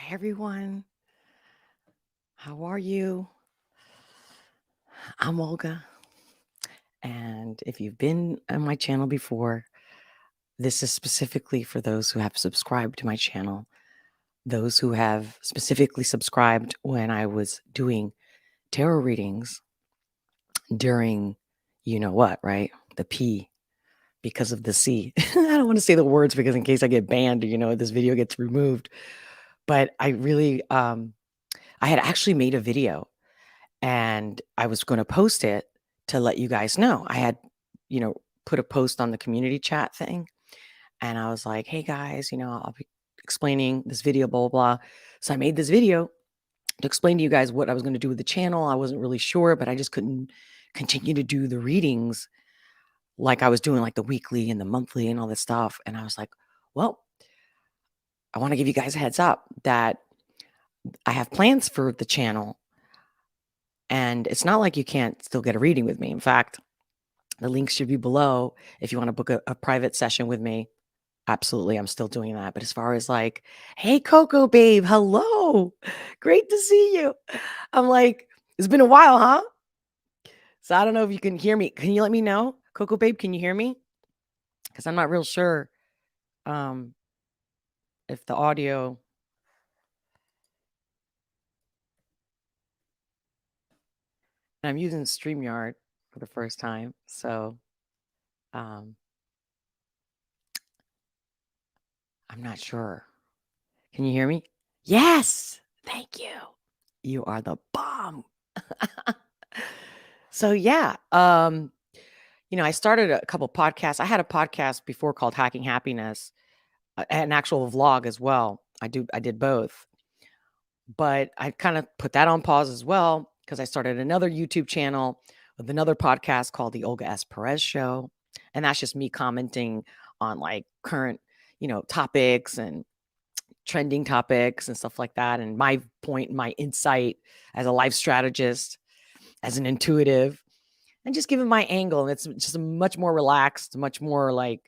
Hi, everyone. How are you? I'm Olga. And if you've been on my channel before, this is specifically for those who have subscribed to my channel, those who have specifically subscribed when I was doing tarot readings during, you know what, right? The P because of the C. I don't want to say the words because in case I get banned, this video gets removed. But I had actually made a video and I was going to post it to let you guys know. I had, put a post on the community chat thing, and I was like, "Hey guys, I'll be explaining this video, blah blah blah." So I made this video to explain to you guys what I was going to do with the channel. I wasn't really sure, but I just couldn't continue to do the readings like I was doing, like the weekly and the monthly and all this stuff. And I was like, "Well, I want to give you guys a heads up that I have plans for the channel." And it's not like you can't still get a reading with me. In fact, the link should be below if you want to book a private session with me. Absolutely, I'm still doing that. But as far as like, hey, Coco babe, hello. Great to see you. I'm like, it's been a while, huh? So I don't know if you can hear me. Can you let me know? Coco babe, can you hear me? Because I'm not real sure if the audio. And I'm using StreamYard for the first time. So I'm not sure. Can you hear me? Yes. Thank you. You are the bomb. So yeah, I started a couple podcasts. I had a podcast before called Hacking Happiness, an actual vlog as well. I did both, but I kind of put that on pause as well because I started another YouTube channel with another podcast called the Olga S. Perez Show, and that's just me commenting on like current, topics and trending topics and stuff like that, and my point, my insight as a life strategist, as an intuitive, and just giving my angle. And it's just much more relaxed, much more like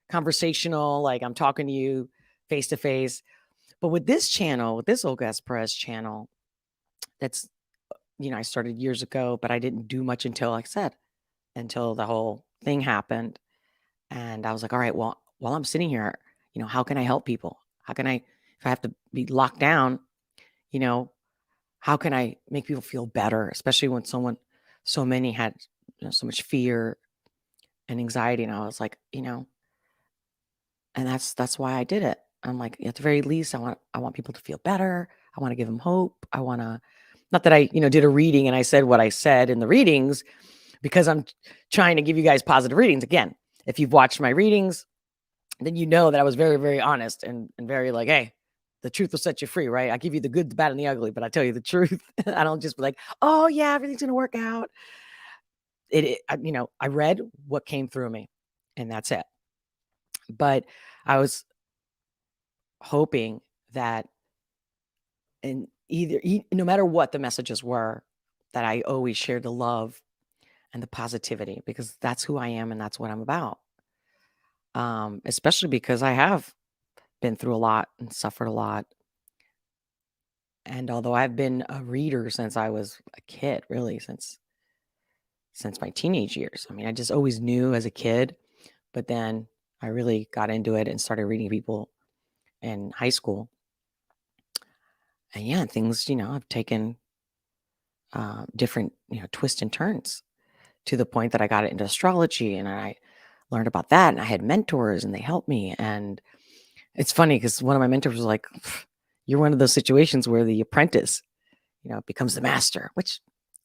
conversational, like I'm talking to you face to face. But with this channel, with this Olga S. Perez channel, that's, I started years ago, but I didn't do much until, like I said, until the whole thing happened. And I was like, all right, well, while I'm sitting here, how can I help people? How can I, if I have to be locked down, you know, how can I make people feel better, especially when so many had so much fear and anxiety. And I was like, and that's why I did it. I'm like, at the very least, I want people to feel better. I want to give them hope. I want to, not that I, did a reading and I said what I said in the readings because I'm trying to give you guys positive readings. Again, if you've watched my readings, then you know that I was very, very honest and very like, hey, the truth will set you free, right? I give you the good, the bad, and the ugly, but I tell you the truth. I don't just be like, oh yeah, everything's gonna work out. I read what came through me, and that's it. But I was hoping that, in no matter what the messages were, that I always shared the love and the positivity because that's who I am and that's what I'm about. Especially because I have been through a lot and suffered a lot. And although I've been a reader since I was a kid, really since my teenage years. I mean, I just always knew as a kid, but then I really got into it and started reading people in high school. And yeah, things, have taken different, twists and turns to the point that I got into astrology and I learned about that. And I had mentors and they helped me. And it's funny because one of my mentors was like, you're one of those situations where the apprentice, becomes the master, which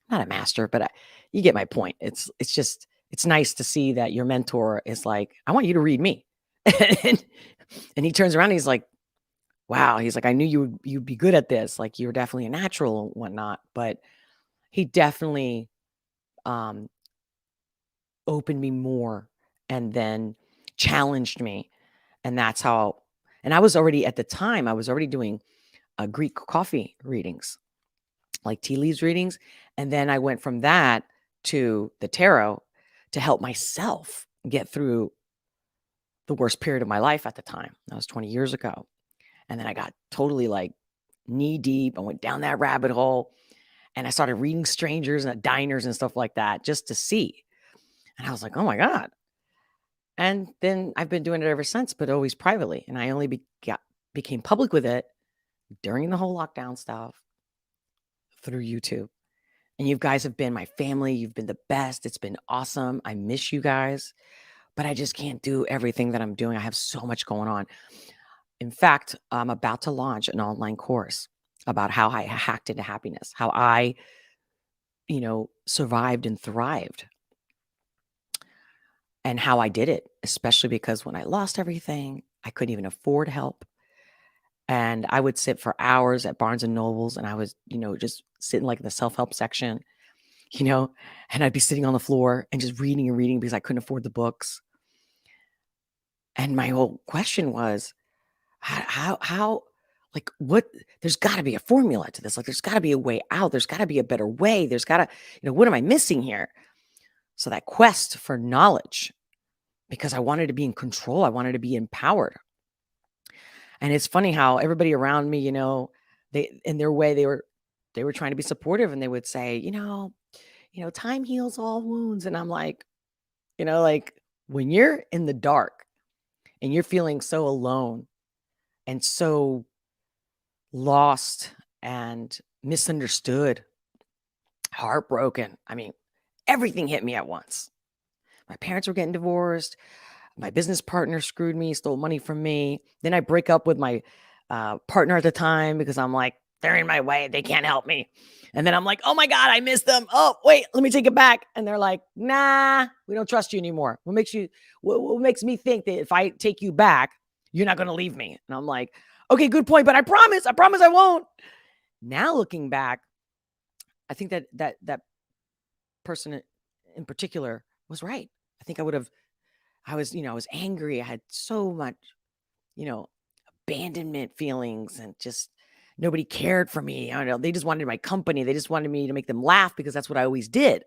not a master, but you get my point. It's just, it's nice to see that your mentor is like, I want you to read me. and, he turns around and he's like, wow. He's like, I knew you'd be good at this. Like you're definitely a natural and whatnot, but he definitely opened me more and then challenged me. And that's how, and I was already at the time, I was already doing Greek coffee readings, like tea leaves readings. And then I went from that to the tarot to help myself get through the worst period of my life at the time. That was 20 years ago. And then I got totally like knee deep. I went down that rabbit hole and I started reading strangers and diners and stuff like that just to see. And I was like, oh my God. And then I've been doing it ever since, but always privately. And I only became public with it during the whole lockdown stuff through YouTube. And you guys have been my family. You've been the best. It's been awesome. I miss you guys, but I just can't do everything that I'm doing. I have so much going on. In fact, I'm about to launch an online course about how I hacked into happiness, how I, survived and thrived, and how I did it, especially because when I lost everything, I couldn't even afford help. And I would sit for hours at Barnes and Nobles and I was, just sitting like in the self-help section, and I'd be sitting on the floor and just reading and reading because I couldn't afford the books. And my whole question was, how, like, what, there's got to be a formula to this. Like, there's got to be a way out. There's got to be a better way. There's got to, what am I missing here? So that quest for knowledge, because I wanted to be in control. I wanted to be empowered. And it's funny how everybody around me, they, in their way, they were trying to be supportive and they would say, time heals all wounds. And I'm like, like when you're in the dark and you're feeling so alone and so lost and misunderstood, heartbroken. I mean, everything hit me at once. My parents were getting divorced. My business partner screwed me, stole money from me. Then I break up with my partner at the time because I'm like, they're in my way. They can't help me. And then I'm like, oh my God, I miss them. Oh, wait, let me take it back. And they're like, nah, we don't trust you anymore. What makes me think that if I take you back, you're not going to leave me? And I'm like, okay, good point. But I promise I won't. Now looking back, I think that person in particular was right. I think I was angry. I had so much, abandonment feelings and just nobody cared for me. I don't know. They just wanted my company. They just wanted me to make them laugh because that's what I always did.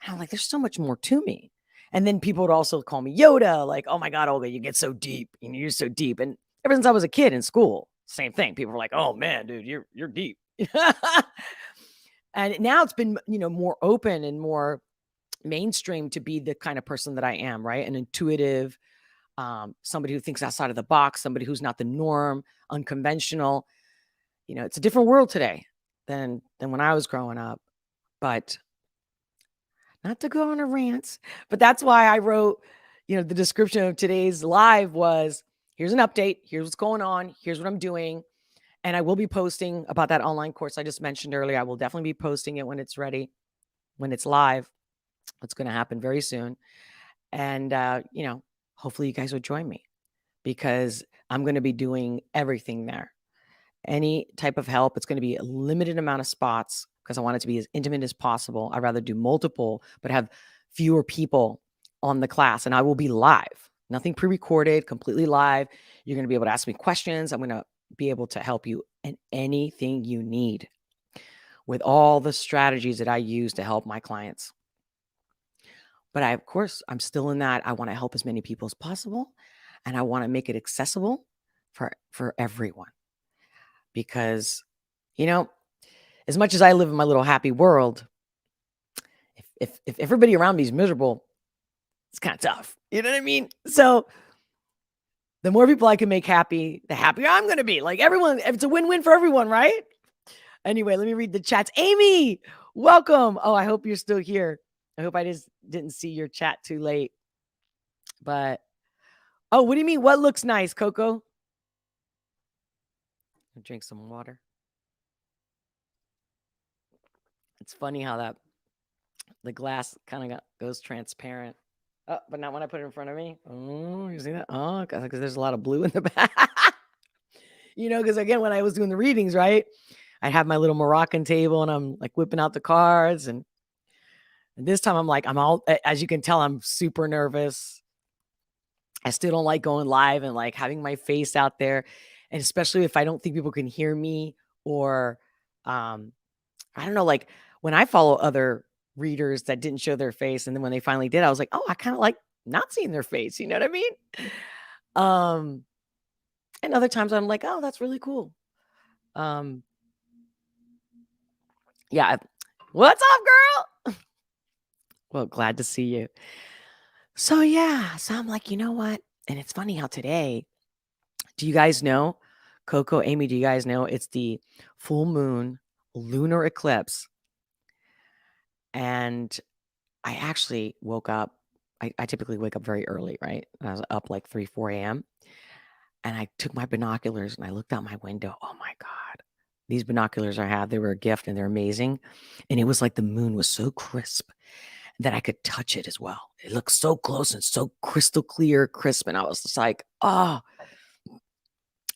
And I'm like, there's so much more to me. And then people would also call me Yoda, like, oh my God, Olga, you get so deep. You're so deep. And ever since I was a kid in school, same thing. People were like, oh man, dude, you're deep. And now it's been, more open and more mainstream to be the kind of person that I am, right? An intuitive, somebody who thinks outside of the box, somebody who's not the norm, unconventional. It's a different world today than when I was growing up. But not to go on a rant, but that's why I wrote, the description of today's live was, here's an update. Here's what's going on. Here's what I'm doing. And I will be posting about that online course I just mentioned earlier. I will definitely be posting it when it's ready, when it's live. It's going to happen very soon. And, hopefully you guys will join me because I'm going to be doing everything there. Any type of help. It's going to be a limited amount of spots because I want it to be as intimate as possible. I'd rather do multiple, but have fewer people on the class. And I will be live, nothing pre-recorded, completely live. You're going to be able to ask me questions. I'm going to be able to help you in anything you need with all the strategies that I use to help my clients. But of course, I'm still in that. I want to help as many people as possible. And I want to make it accessible for everyone. Because, as much as I live in my little happy world, if everybody around me is miserable, it's kind of tough. You know what I mean? So the more people I can make happy, the happier I'm going to be. Like everyone, it's a win-win for everyone, right? Anyway, let me read the chats. Amy, welcome. Oh, I hope you're still here. I hope I just didn't see your chat too late. But, oh, what do you mean? What looks nice, Coco? I'll drink some water. It's funny how the glass kind of goes transparent. Oh, but not when I put it in front of me. Oh, you see that? Oh, because there's a lot of blue in the back. Because again, when I was doing the readings, right, I have my little Moroccan table and I'm like whipping out the cards. And this time I'm like, as you can tell, I'm super nervous. I still don't like going live and like having my face out there. And especially if I don't think people can hear me or, I don't know, like when I follow other readers that didn't show their face. And then when they finally did, I was like, oh, I kind of like not seeing their face. You know what I mean? And other times I'm like, oh, that's really cool. Yeah. What's up, girl? Well, glad to see you. So yeah, so I'm like, you know what? And it's funny how today, do you guys know, Coco, Amy, do you guys know it's the full moon lunar eclipse? And I actually woke up. I typically wake up very early, right? I was up like 3, 4 a.m. And I took my binoculars and I looked out my window. Oh my God. These binoculars I have, they were a gift and they're amazing. And it was like the moon was so crisp that I could touch it as well. It looked so close and so crystal clear, crisp. And I was just like, oh.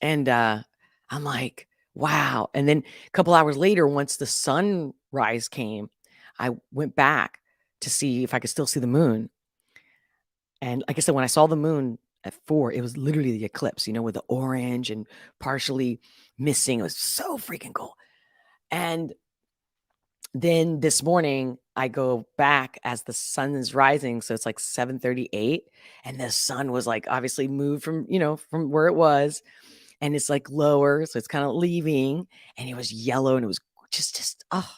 And I'm like, wow. And then a couple hours later, once the sunrise came, I went back to see if I could still see the moon. And like I said, when I saw the moon at 4, it was literally the eclipse, with the orange and partially missing. It was so freaking cool. And then this morning I go back as the sun is rising. So it's like 7:38. And the sun was like obviously moved from, from where it was. And it's like lower. So it's kind of leaving. And it was yellow and it was just, oh.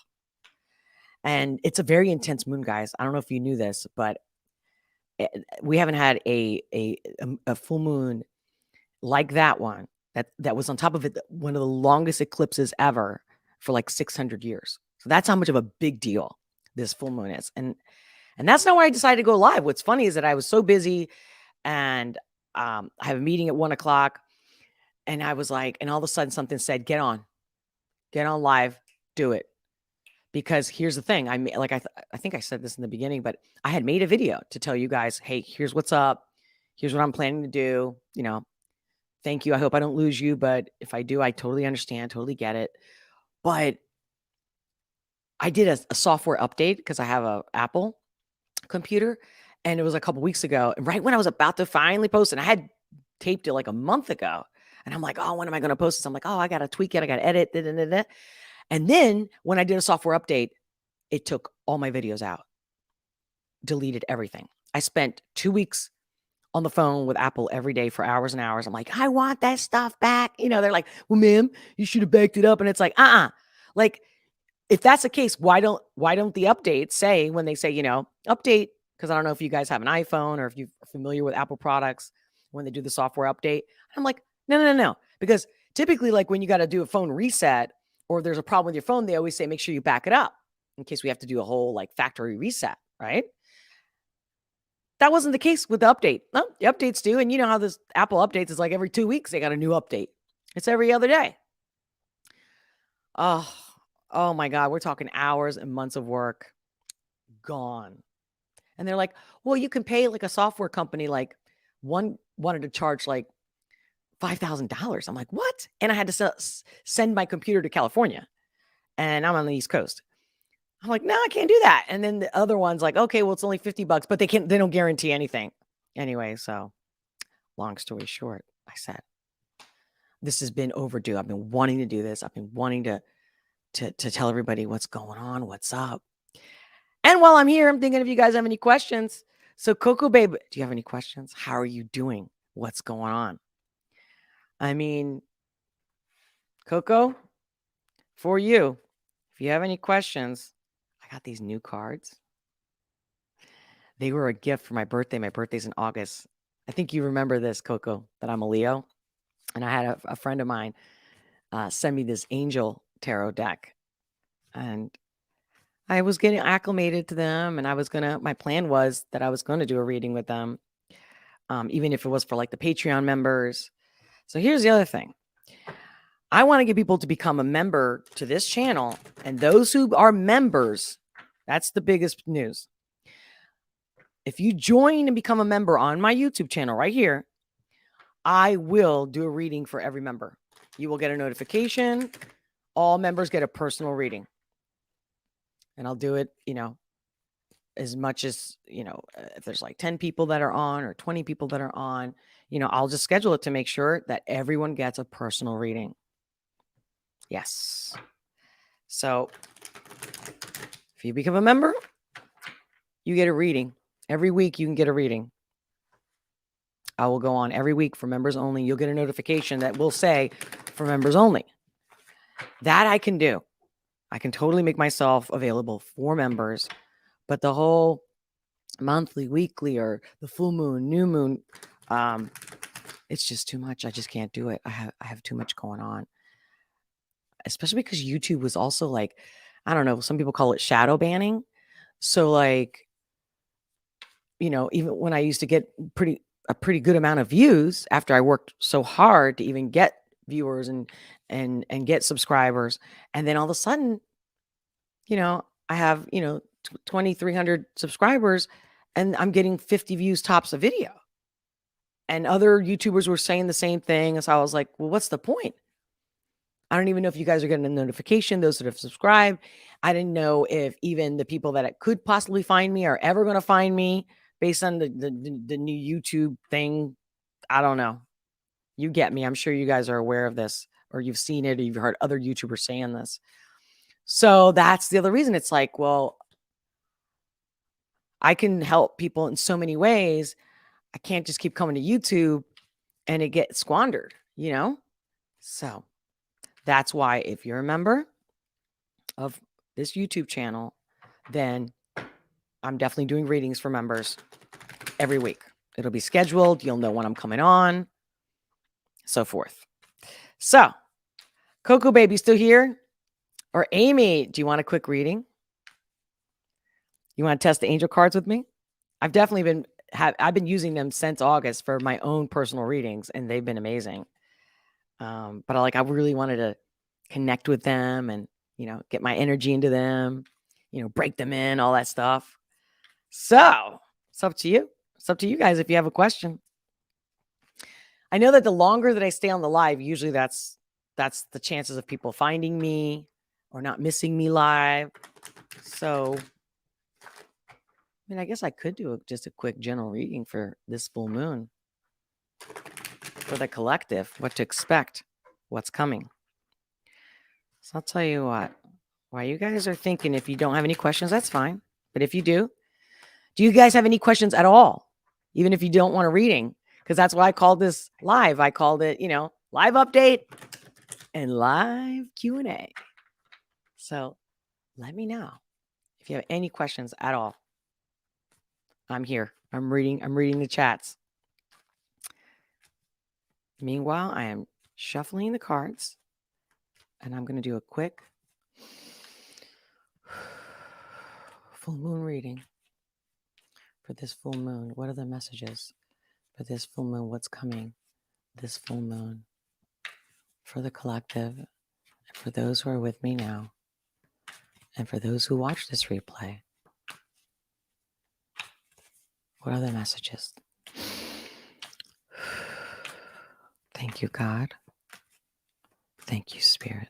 And it's a very intense moon, guys. I don't know if you knew this, but we haven't had a full moon like that one that was on top of it, one of the longest eclipses ever for like 600 years. So that's how much of a big deal this full moon is. And that's not why I decided to go live. What's funny is that I was so busy and I have a meeting at 1:00 and I was like, and all of a sudden something said, get on live, do it. Because here's the thing, I think I said this in the beginning, but I had made a video to tell you guys, hey, here's what's up. Here's what I'm planning to do. Thank you. I hope I don't lose you, but if I do, I totally understand, totally get it. But I did a software update because I have a Apple computer, and it was a couple weeks ago. And right when I was about to finally post it, I had taped it like a month ago. And I'm like, oh, when am I going to post this? I'm like, oh, I got to tweak it. I got to edit. Da, da, da, da. And then when I did a software update, it took all my videos out, deleted everything. I spent 2 weeks on the phone with Apple every day for hours and hours. I'm like, I want that stuff back. They're like, well, ma'am, you should have backed it up. And it's like, like, if that's the case, why don't the updates say when they say, update? Because I don't know if you guys have an iPhone or if you're familiar with Apple products when they do the software update. I'm like, no. Because typically, like when you got to do a phone reset or there's a problem with your phone, they always say, make sure you back it up in case we have to do a whole like factory reset, right? That wasn't the case with the update. No, the updates do. And you know how this Apple updates is like every 2 weeks, they got a new update. It's every other day. Oh my God. We're talking hours and months of work gone. And they're like, well, you can pay like a software company, like one wanted to charge like $5,000. I'm like, what? And I had to send my computer to California and I'm on the East Coast. I'm like, no, I can't do that. And then the other one's like, okay, well, it's only $50, but they don't guarantee anything. Anyway, so long story short, I said, this has been overdue. I've been wanting to do this. I've been wanting to tell everybody what's going on, what's up. And while I'm here, I'm thinking if you guys have any questions. So Coco Babe, do you have any questions? How are you doing? What's going on? I mean, Coco, for you, if you have any questions, I got these new cards. They were a gift for my birthday. My birthday's in August. I think you remember this, Coco, that I'm a Leo. And I had a friend of mine send me this angel tarot deck. And I was getting acclimated to them. And my plan was that I was going to do a reading with them, even if it was for like the Patreon members. So here's the other thing. I want to get people to become a member to this channel. And those who are members, that's the biggest news. If you join and become a member on my YouTube channel right here, I will do a reading for every member. You will get a notification. All members get a personal reading. And I'll do it, as much as, if there's like 10 people that are on or 20 people that are on, I'll just schedule it to make sure that everyone gets a personal reading. Yes. So if you become a member, you get a reading. Every week you can get a reading. I will go on every week for members only. You'll get a notification that will say for members only. That I can do. I can totally make myself available for members, but the whole monthly, weekly, or the full moon, new moon, it's just too much. I just can't do it. I have too much going on, especially because YouTube was also like, I don't know, some people call it shadow banning. So like, even when I used to get a pretty good amount of views after I worked so hard to even get viewers and get subscribers, and then all of a sudden, I have 2,300 subscribers, and I'm getting 50 views tops a video, and other YouTubers were saying the same thing. And so I was like, well, what's the point? I don't even know if you guys are getting a notification, those that have subscribed. I didn't know if even the people that could possibly find me are ever going to find me based on the new YouTube thing. I don't know. You get me. I'm sure you guys are aware of this, or you've seen it, or you've heard other YouTubers saying this. So that's the other reason. It's like, well, I can help people in so many ways. I can't just keep coming to YouTube and it gets squandered, So that's why if you're a member of this YouTube channel, then I'm definitely doing readings for members every week. It'll be scheduled. You'll know when I'm coming on, so forth. So, Coco Baby still here? Or Amy, do you want a quick reading? You want to test the angel cards with me? I've definitely I've been using them since August for my own personal readings, and they've been amazing. But I really wanted to connect with them and, get my energy into them, break them in, all that stuff. So it's up to you. It's up to you guys if you have a question. I know that the longer that I stay on the live, usually that's the chances of people finding me or not missing me live. So, I guess I could do just a quick general reading for this full moon for the collective, what to expect, what's coming. So I'll tell you what, while you guys are thinking, if you don't have any questions, that's fine. But if you do you guys have any questions at all? Even if you don't want a reading, because that's why I called this live. I called it, live update and live Q&A. So let me know if you have any questions at all. I'm here. I'm reading the chats. Meanwhile, I am shuffling the cards, and I'm going to do a quick full moon reading for this full moon. What are the messages for this full moon? What's coming this full moon for the collective, and for those who are with me now, and for those who watch this replay? What are the messages? Thank you, God. Thank you, Spirit.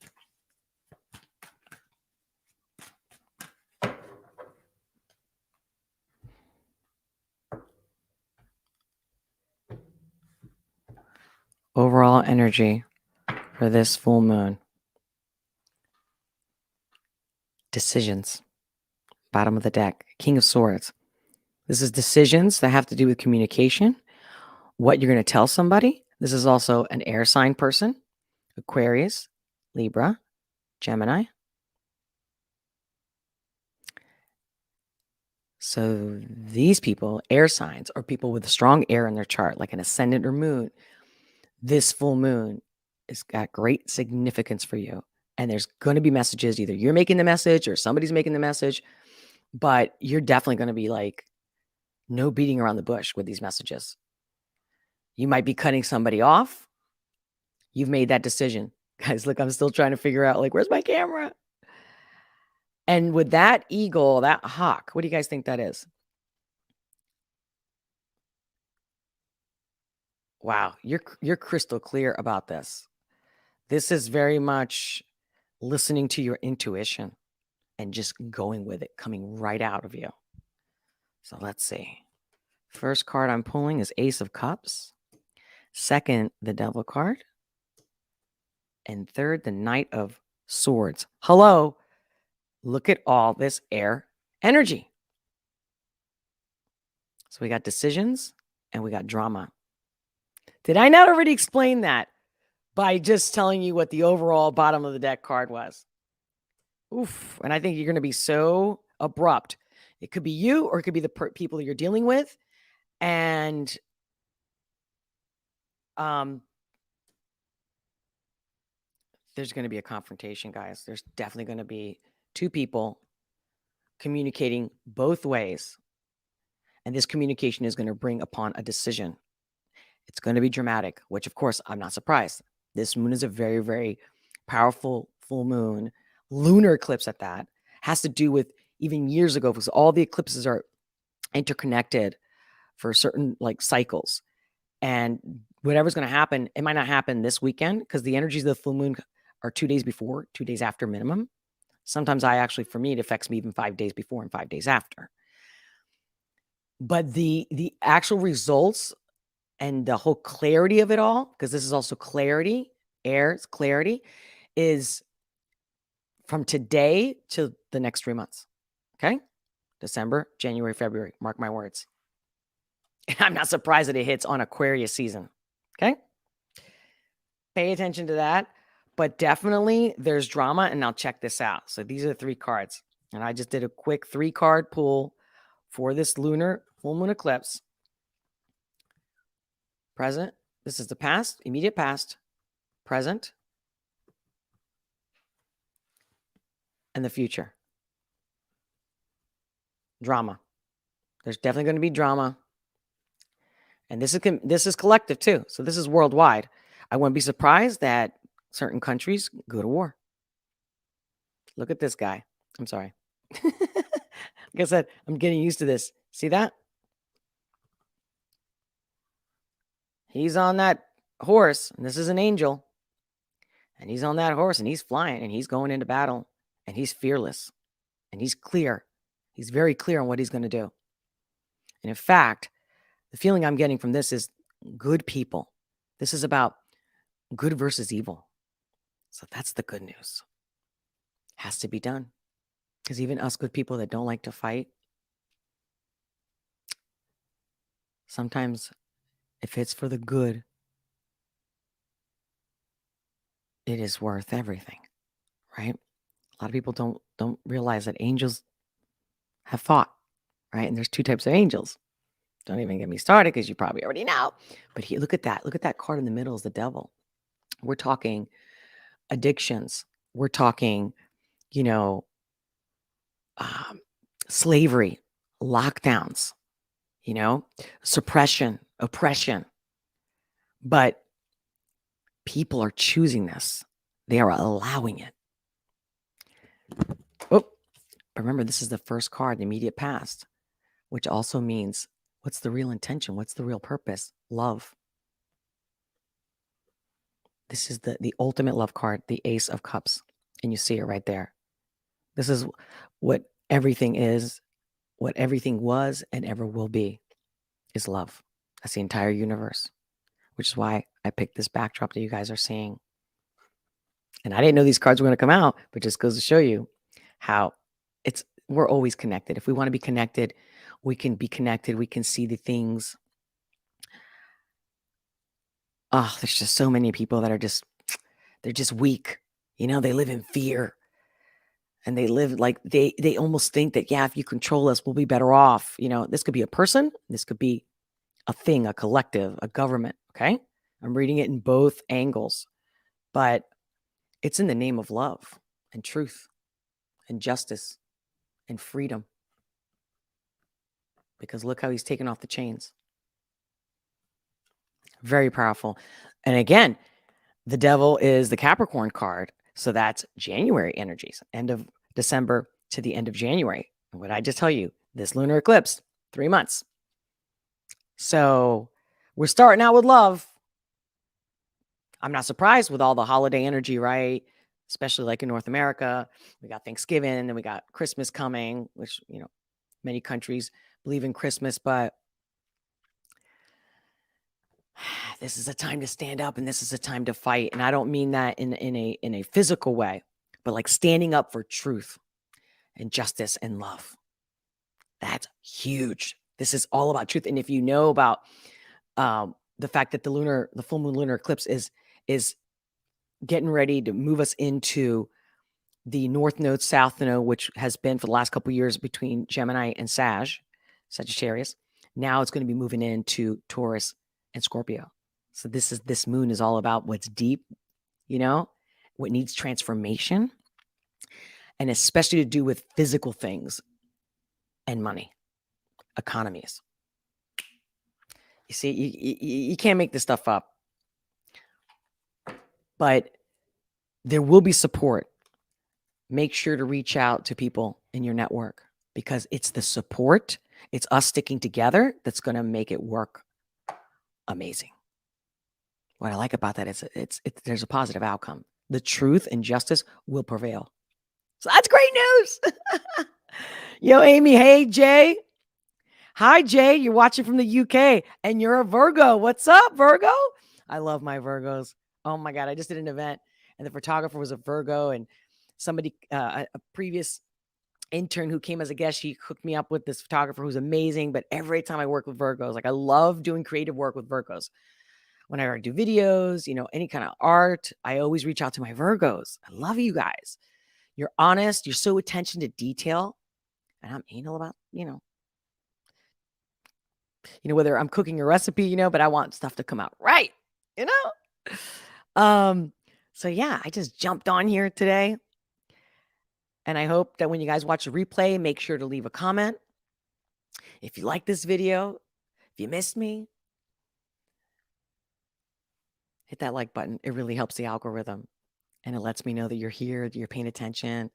Overall energy for this full moon. Decisions. Bottom of the deck. King of Swords. This is decisions that have to do with communication, what you're going to tell somebody. This is also an air sign person. Aquarius, Libra, Gemini. So these people, air signs, are people with strong air in their chart, like an ascendant or moon. This full moon has got great significance for you. And there's going to be messages. Either you're making the message or somebody's making the message. But you're definitely going to be like, no beating around the bush with these messages. You might be cutting somebody off. You've made that decision. Guys, look, I'm still trying to figure out, where's my camera? And with that eagle, that hawk, what do you guys think that is? Wow, you're crystal clear about this. This is very much listening to your intuition and just going with it, coming right out of you. So let's see. First card I'm pulling is Ace of Cups. Second, the Devil card. And third, the Knight of Swords. Hello. Look at all this air energy. So we got decisions and we got drama. Did I not already explain that? by just telling you what the overall bottom of the deck card was. Oof. And I think you're going to be so abrupt. It could be you, or it could be the people you're dealing with. And there's going to be a confrontation, guys. There's definitely going to be two people communicating both ways. And this communication is going to bring upon a decision. It's going to be dramatic, which, of course, I'm not surprised. This moon is a very, very powerful full moon, lunar eclipse at that. Has to do with even years ago, because all the eclipses are interconnected for certain like cycles. And whatever's going to happen, it might not happen this weekend because the energies of the full moon are 2 days before, 2 days after minimum. Sometimes for me, it affects me even 5 days before and 5 days after. But the actual results and the whole clarity of it all, because this is also clarity, air's clarity, is from today to the next 3 months. Okay? December, January, February. Mark my words. And I'm not surprised that it hits on Aquarius season. Okay? Pay attention to that. But definitely there's drama, and now check this out. So these are the 3 cards. And I just did a quick 3-card pull for this lunar full moon eclipse. Present. This is the past, immediate past, present, and the future. Drama. There's definitely going to be drama. And this is collective too. So this is worldwide. I wouldn't be surprised that certain countries go to war. Look at this guy. I'm sorry. Like I said, I'm getting used to this. See that? He's on that horse, and this is an angel. And he's on that horse, and he's flying, and he's going into battle, and he's fearless, and he's clear. He's very clear on what he's going to do. And in fact, the feeling I'm getting from this is good people. This is about good versus evil. So that's the good news. Has to be done. Because even us good people that don't like to fight, sometimes if it's for the good, it is worth everything, right? A lot of people don't realize that angels have fought, right? And there's 2 types of angels. Don't even get me started because you probably already know. But look at that. Look at that card in the middle is the devil. We're talking addictions. We're talking, slavery, lockdowns, suppression, oppression. But people are choosing this. They are allowing it. Oh, remember, this is the first card, the immediate past, which also means what's the real intention? What's the real purpose? Love. This is the ultimate love card, the Ace of Cups. And you see it right there. This is what everything is, what everything was and ever will be, is love. That's the entire universe, which is why I picked this backdrop that you guys are seeing. And I didn't know these cards were going to come out, but just goes to show you how we're always connected. If we want to be connected, we can be connected. We can see the things. Oh, there's just so many people that they're just weak. They live in fear. And they live like they almost think that, yeah, if you control us, we'll be better off. This could be a person. This could be a thing, a collective, a government. Okay. I'm reading it in both angles, but it's in the name of love and truth and justice and freedom. Because look how he's taken off the chains. Very powerful. And again, the devil is the Capricorn card. So that's January energies, end of December to the end of January. And what I just tell you, this lunar eclipse, 3 months. So we're starting out with love. I'm not surprised with all the holiday energy, right? Especially like in North America, we got Thanksgiving and then we got Christmas coming, which, many countries believe in Christmas, but this is a time to stand up and this is a time to fight. And I don't mean that in a physical way, but like standing up for truth and justice and love. That's huge. This is all about truth. And if you know about the fact that the full moon lunar eclipse is getting ready to move us into the North Node, South Node, which has been for the last couple of years between Gemini and Sagittarius. Now it's going to be moving into Taurus and Scorpio. So this moon is all about what's deep, what needs transformation, and especially to do with physical things and money, economies. You see, you can't make this stuff up. But there will be support. Make sure to reach out to people in your network because it's the support, it's us sticking together that's going to make it work amazing. What I like about that is there's a positive outcome. The truth and justice will prevail. So that's great news. Yo, Amy. Hey, Jay. Hi, Jay. You're watching from the UK and you're a Virgo. What's up, Virgo? I love my Virgos. Oh my God. I just did an event and the photographer was a Virgo, and somebody, a previous intern who came as a guest, she hooked me up with this photographer who's amazing. But every time I work with Virgos, like I love doing creative work with Virgos. Whenever I do videos, any kind of art, I always reach out to my Virgos. I love you guys. You're honest. You're so attention to detail. And I'm anal about, whether I'm cooking a recipe, but I want stuff to come out right, So yeah, I just jumped on here today. And I hope that when you guys watch the replay, make sure to leave a comment. If you like this video, if you missed me, hit that like button. It really helps the algorithm. And it lets me know that you're here, that you're paying attention,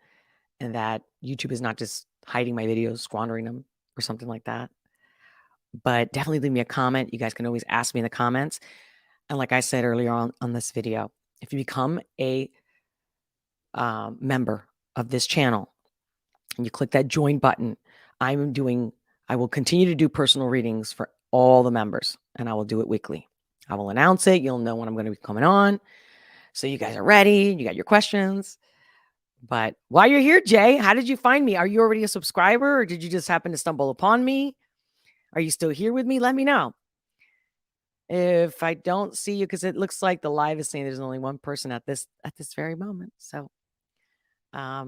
and that YouTube is not just hiding my videos, squandering them, or something like that. But definitely leave me a comment. You guys can always ask me in the comments. And like I said earlier on this video, if you become a member of this channel and you click that join button, I will continue to do personal readings for all the members, and I will do it weekly. I will announce it. You'll know when I'm going to be coming on. So you guys are ready. You got your questions. But while you're here, Jay, how did you find me? Are you already a subscriber, or did you just happen to stumble upon me? Are you still here with me? Let me know. If I don't see you, because it looks like the live is saying there's only one person at this very moment. So I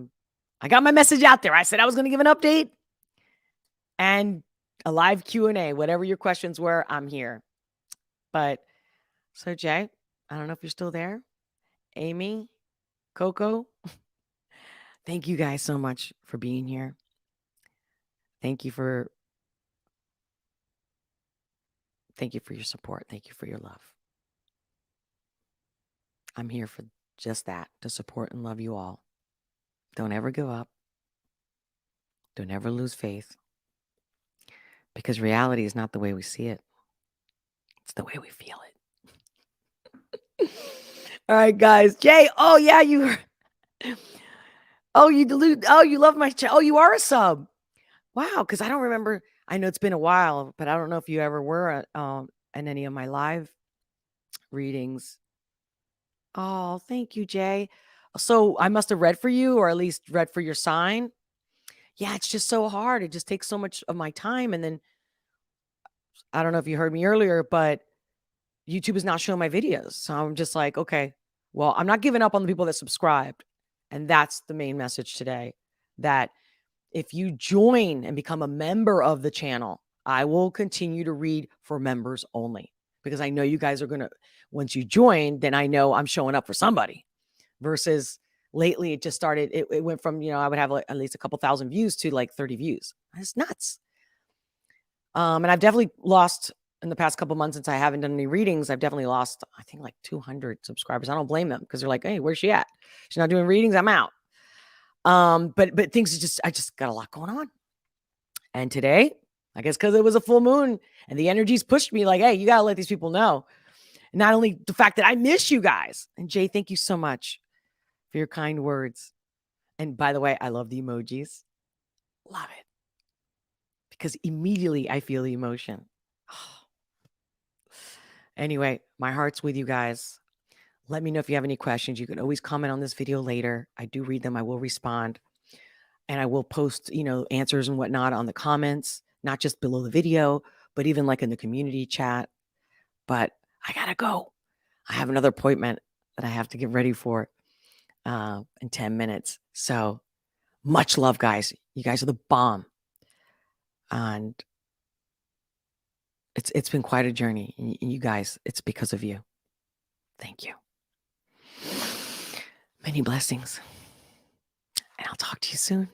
got my message out there. I said I was going to give an update and a live Q&A. Whatever your questions were, I'm here. But so Jay, I don't know if you're still there. Amy, Coco, thank you guys so much for being here. Thank you for your support. Thank you for your love. I'm here for just that, to support and love you all. Don't ever give up. Don't ever lose faith. Because reality is not the way we see it. It's the way we feel it. All right, guys. Jay, oh yeah, you love my chat. Oh, you are a sub. Wow, because I don't remember. I know it's been a while, but I don't know if you ever were in any of my live readings. Oh, thank you, Jay. So I must have read for you, or at least read for your sign. Yeah, it's just so hard. It just takes so much of my time. And then I don't know if you heard me earlier, but YouTube is not showing my videos. So I'm just like, okay, well, I'm not giving up on the people that subscribed. And that's the main message today, that if you join and become a member of the channel, I will continue to read for members only, because I know you guys are going to, once you join, then I know I'm showing up for somebody. Versus lately, it just started, it went from, I would have like at least a couple thousand views to like 30 views. It's nuts. And I've definitely lost in the past couple months, since I haven't done any readings. I've definitely lost, I think, like 200 subscribers. I don't blame them, because they're like, hey, where's she at? She's not doing readings. I'm out. But things I just got a lot going on. And today, I guess because it was a full moon and the energies pushed me like, hey, you got to let these people know. And not only the fact that I miss you guys. And Jay, thank you so much for your kind words. And by the way, I love the emojis. Love it. Because immediately I feel the emotion. Anyway, my heart's with you guys. Let me know if you have any questions. You can always comment on this video later. I do read them. I will respond. And I will post, answers and whatnot on the comments, not just below the video, but even like in the community chat. But I got to go. I have another appointment that I have to get ready for in 10 minutes. So much love, guys. You guys are the bomb. And it's been quite a journey. And you guys, it's because of you. Thank you. Many blessings. And I'll talk to you soon.